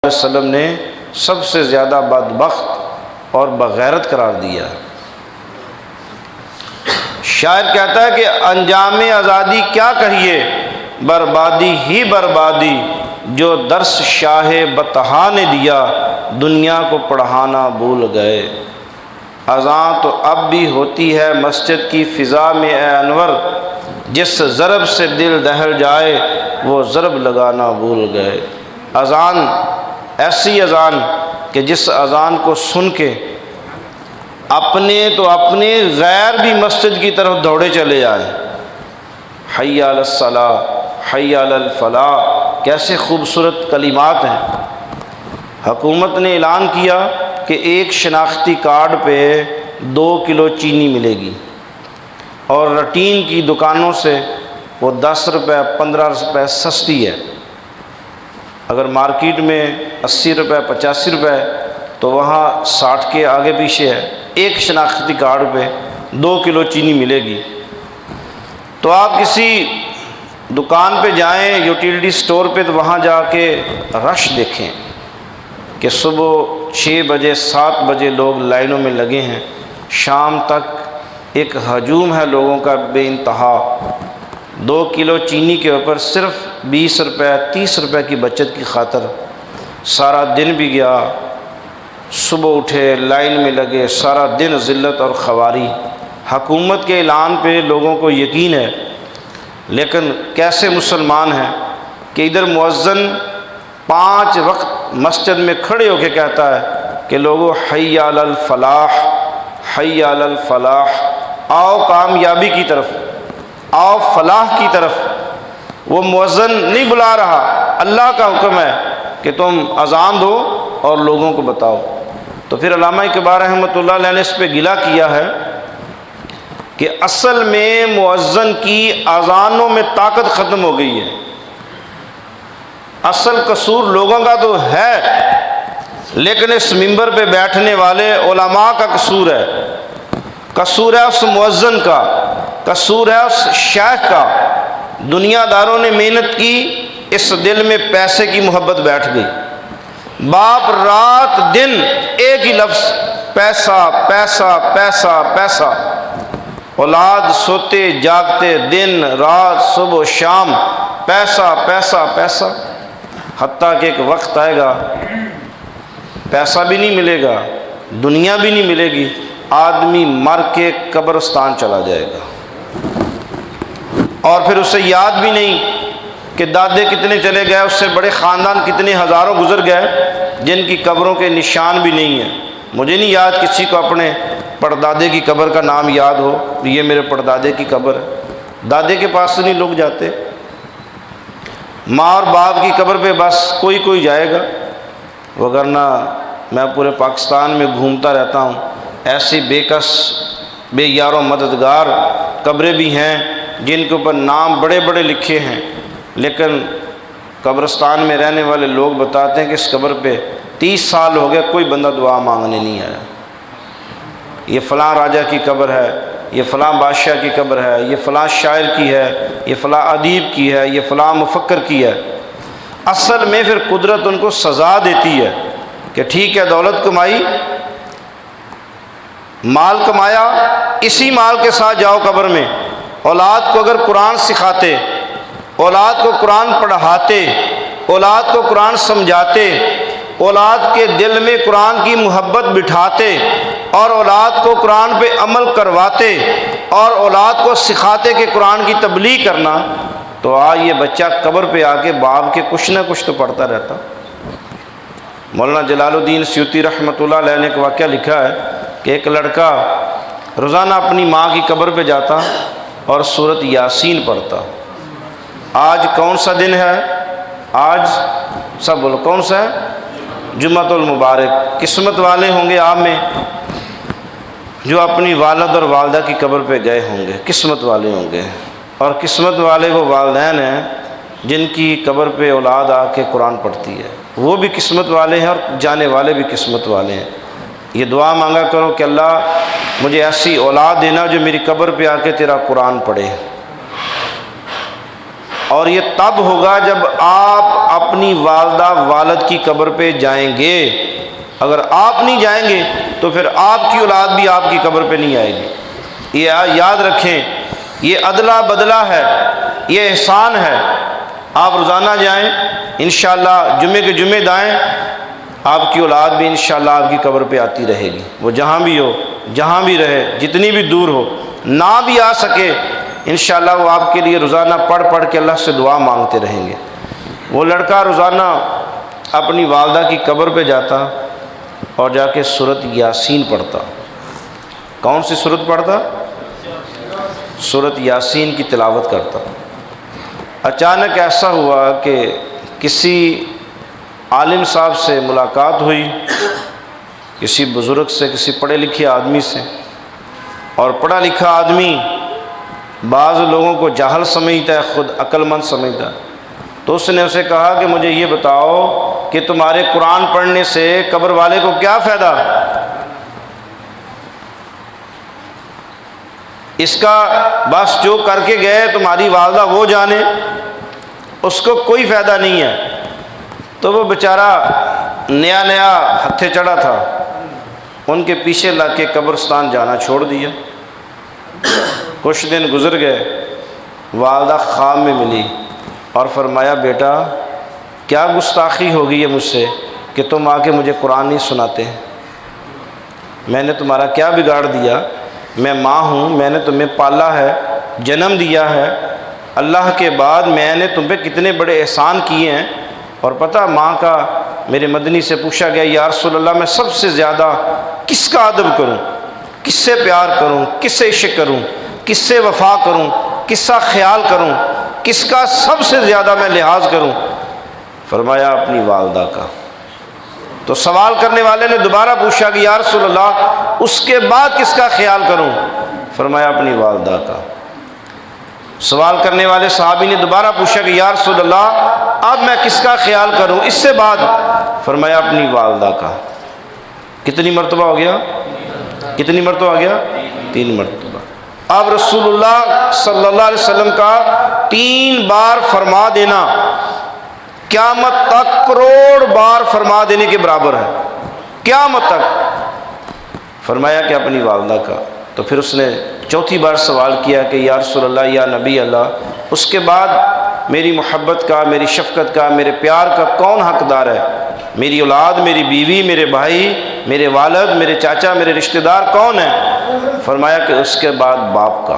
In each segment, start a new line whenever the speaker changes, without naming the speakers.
وسلم نے سب سے زیادہ بدبخت اور بغیرت قرار دیا۔ شاعر کہتا ہے کہ انجام آزادی کیا کہیے، بربادی ہی بربادی، جو درس شاہ بطحا نے دیا، دنیا کو پڑھانا بھول گئے۔ اذان تو اب بھی ہوتی ہے مسجد کی فضا میں اے انور، جس ضرب سے دل دہل جائے وہ ضرب لگانا بھول گئے۔ اذان، ایسی اذان کہ جس اذان کو سن کے اپنے تو اپنے غیر بھی مسجد کی طرف دوڑے چلے آئے۔ حی علی الصلاۃ، حی علی الفلاح، کیسے خوبصورت کلمات ہیں۔ حکومت نے اعلان کیا کہ ایک شناختی کارڈ پہ 2 کلو چینی ملے گی، اور رٹین کی دکانوں سے وہ 10 روپے 15 روپے سستی ہے۔ اگر مارکیٹ میں 80 روپے 85 روپے تو وہاں 60 کے آگے پیچھے ہے۔ ایک شناختی کارڈ پہ 2 کلو چینی ملے گی۔ تو آپ کسی دکان پہ جائیں، یوٹیلیٹی سٹور پہ، تو وہاں جا کے رش دیکھیں کہ صبح 6 بجے 7 بجے لوگ لائنوں میں لگے ہیں، شام تک ایک ہجوم ہے لوگوں کا بے انتہا۔ 2 کلو چینی کے اوپر صرف 20 روپے 30 روپے کی بچت کی خاطر سارا دن بھی گیا۔ صبح اٹھے، لائن میں لگے، سارا دن ذلت اور خواری۔ حکومت کے اعلان پہ لوگوں کو یقین ہے، لیکن کیسے مسلمان ہیں کہ ادھر مؤذن 5 وقت مسجد میں کھڑے ہو کے کہتا ہے کہ لوگوں حی علی الفلاح، حی علی الفلاح، آؤ کامیابی کی طرف، آؤ فلاح کی طرف۔ وہ مؤذن نہیں بلا رہا، اللہ کا حکم ہے کہ تم اذان دو اور لوگوں کو بتاؤ۔ تو پھر علامہ اقبال رحمۃ اللہ علیہ نے اس پہ گلہ کیا ہے کہ اصل میں مؤذن کی اذانوں میں طاقت ختم ہو گئی ہے۔ اصل قصور لوگوں کا تو ہے، لیکن اس منبر پہ بیٹھنے والے علماء کا قصور ہے۔ قصور ہے اس مؤذن کا، قصور ہے اس شیخ کا۔ دنیا داروں نے محنت کی، اس دل میں پیسے کی محبت بیٹھ گئی۔ باپ رات دن ایک ہی لفظ، پیسہ پیسہ پیسہ پیسہ۔ اولاد سوتے جاگتے دن رات صبح و شام پیسہ پیسہ پیسہ، حتیٰ کہ ایک وقت آئے گا پیسہ بھی نہیں ملے گا، دنیا بھی نہیں ملے گی، آدمی مر کے قبرستان چلا جائے گا، اور پھر اسے یاد بھی نہیں کہ دادے کتنے چلے گئے، اس سے بڑے خاندان کتنے ہزاروں گزر گئے جن کی قبروں کے نشان بھی نہیں ہیں۔ مجھے نہیں یاد کسی کو اپنے پردادے کی قبر کا نام یاد ہو، یہ میرے پردادے کی قبر ہے۔ دادے کے پاس سے نہیں لوگ جاتے، ماں اور باپ کی قبر پہ بس کوئی کوئی جائے گا، وگرنہ میں پورے پاکستان میں گھومتا رہتا ہوں، ایسی بے کس بے یار و مددگار قبریں بھی ہیں جن کے اوپر نام بڑے بڑے لکھے ہیں، لیکن قبرستان میں رہنے والے لوگ بتاتے ہیں کہ اس قبر پہ 30 سال ہو گئے کوئی بندہ دعا مانگنے نہیں آیا۔ یہ فلاں راجہ کی قبر ہے، یہ فلاں بادشاہ کی قبر ہے، یہ فلاں شاعر کی ہے، یہ فلاں ادیب کی ہے، یہ فلاں مفکر کی ہے۔ اصل میں پھر قدرت ان کو سزا دیتی ہے کہ ٹھیک ہے دولت کمائی، مال کمایا، اسی مال کے ساتھ جاؤ قبر میں، اولاد کو اگر قرآن سکھاتے، اولاد کو قرآن پڑھاتے، اولاد کو قرآن سمجھاتے، اولاد کے دل میں قرآن کی محبت بٹھاتے، اور اولاد کو قرآن پہ عمل کرواتے، اور اولاد کو سکھاتے کہ قرآن کی تبلیغ کرنا، تو آج یہ بچہ قبر پہ آ کے باپ کے کچھ نہ کچھ تو پڑھتا رہتا۔ مولانا جلال الدین سیوطی رحمۃ اللہ علیہ نے ایک واقعہ لکھا ہے کہ ایک لڑکا روزانہ اپنی ماں کی قبر پہ جاتا اور سورۃ یاسین پڑھتا۔ آج کون سا دن ہے؟ آج سب بولو کون سا ہے؟ جمعۃ المبارک۔ قسمت والے ہوں گے آپ میں جو اپنی والد اور والدہ کی قبر پہ گئے ہوں گے، قسمت والے ہوں گے، اور قسمت والے وہ والدین ہیں جن کی قبر پہ اولاد آ کے قرآن پڑھتی ہے، وہ بھی قسمت والے ہیں اور جانے والے بھی قسمت والے ہیں۔ یہ دعا مانگا کرو کہ اللہ مجھے ایسی اولاد دینا جو میری قبر پہ آ کے تیرا قرآن پڑھے۔ اور یہ تب ہوگا جب آپ اپنی والدہ والد کی قبر پہ جائیں گے۔ اگر آپ نہیں جائیں گے تو پھر آپ کی اولاد بھی آپ کی قبر پہ نہیں آئے گی۔ یہ یاد رکھیں، یہ عدلہ بدلہ ہے، یہ احسان ہے۔ آپ روزانہ جائیں، انشاءاللہ جمعے کے جمعے دائیں، آپ کی اولاد بھی انشاءاللہ آپ کی قبر پہ آتی رہے گی۔ وہ جہاں بھی ہو، جہاں بھی رہے، جتنی بھی دور ہو، نہ بھی آ سکے، انشاءاللہ وہ آپ کے لیے روزانہ پڑھ پڑھ کے اللہ سے دعا مانگتے رہیں گے۔ وہ لڑکا روزانہ اپنی والدہ کی قبر پہ جاتا اور جا کے سورۃ یاسین پڑھتا۔ کون سی سورت پڑھتا؟ سورۃ یاسین کی تلاوت کرتا۔ اچانک ایسا ہوا کہ کسی عالم صاحب سے ملاقات ہوئی، کسی بزرگ سے، کسی پڑھے لکھے آدمی سے، اور پڑھا لکھا آدمی بعض لوگوں کو جاہل سمجھتا ہے، خود عقل مند سمجھتا ہے۔ تو اس نے اسے کہا کہ مجھے یہ بتاؤ کہ تمہارے قرآن پڑھنے سے قبر والے کو کیا فائدہ؟ اس کا بس جو کر کے گئے تمہاری والدہ وہ جانے، اس کو کوئی فائدہ نہیں ہے۔ تو وہ بیچارہ نیا نیا ہتھے چڑھا تھا، ان کے پیچھے لگ کے قبرستان جانا چھوڑ دیا۔ کچھ دن گزر گئے، والدہ خواب میں ملی اور فرمایا بیٹا کیا گستاخی ہو گئی ہے مجھ سے کہ تم آ کے مجھے قرآن نہیں سناتے؟ میں نے تمہارا کیا بگاڑ دیا؟ میں ماں ہوں، میں نے تمہیں پالا ہے، جنم دیا ہے، اللہ کے بعد میں نے تم پہ کتنے بڑے احسان کیے ہیں۔ اور پتہ ماں کا میرے مدنی سے پوچھا گیا یا رسول اللہ میں سب سے زیادہ کس کا ادب کروں، کس سے پیار کروں، کس سے عشق کروں، کس سے وفا کروں، کس کا خیال کروں، کس کا سب سے زیادہ میں لحاظ کروں؟ فرمایا اپنی والدہ کا۔ تو سوال کرنے والے نے دوبارہ پوچھا کہ یا رسول اللہ اس کے بعد کس کا خیال کروں؟ فرمایا اپنی والدہ کا۔ سوال کرنے والے صحابی نے دوبارہ پوچھا کہ یا رسول اللہ اب میں کس کا خیال کروں اس سے بعد؟ فرمایا اپنی والدہ کا۔ کتنی مرتبہ ہو گیا؟ کتنی مرتبہ ہو گیا؟ 3 مرتبہ۔ اب رسول اللہ صلی اللہ علیہ وسلم کا 3 بار فرما دینا قیامت تک کروڑ بار فرما دینے کے برابر ہے، قیامت تک۔ فرمایا کہ اپنی والدہ کا۔ تو پھر اس نے چوتھی بار سوال کیا کہ یا رسول اللہ یا نبی اللہ اس کے بعد میری محبت کا، میری شفقت کا، میرے پیار کا کون حقدار ہے؟ میری اولاد، میری بیوی، میرے بھائی، میرے والد، میرے چاچا، میرے رشتہ دار کون ہیں؟ فرمایا کہ اس کے بعد باپ کا۔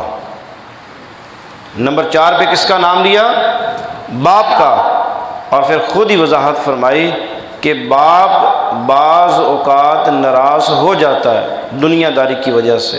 نمبر 4 پہ کس کا نام لیا؟ باپ کا۔ اور پھر خود ہی وضاحت فرمائی کہ باپ بعض اوقات ناراض ہو جاتا ہے دنیا داری کی وجہ سے،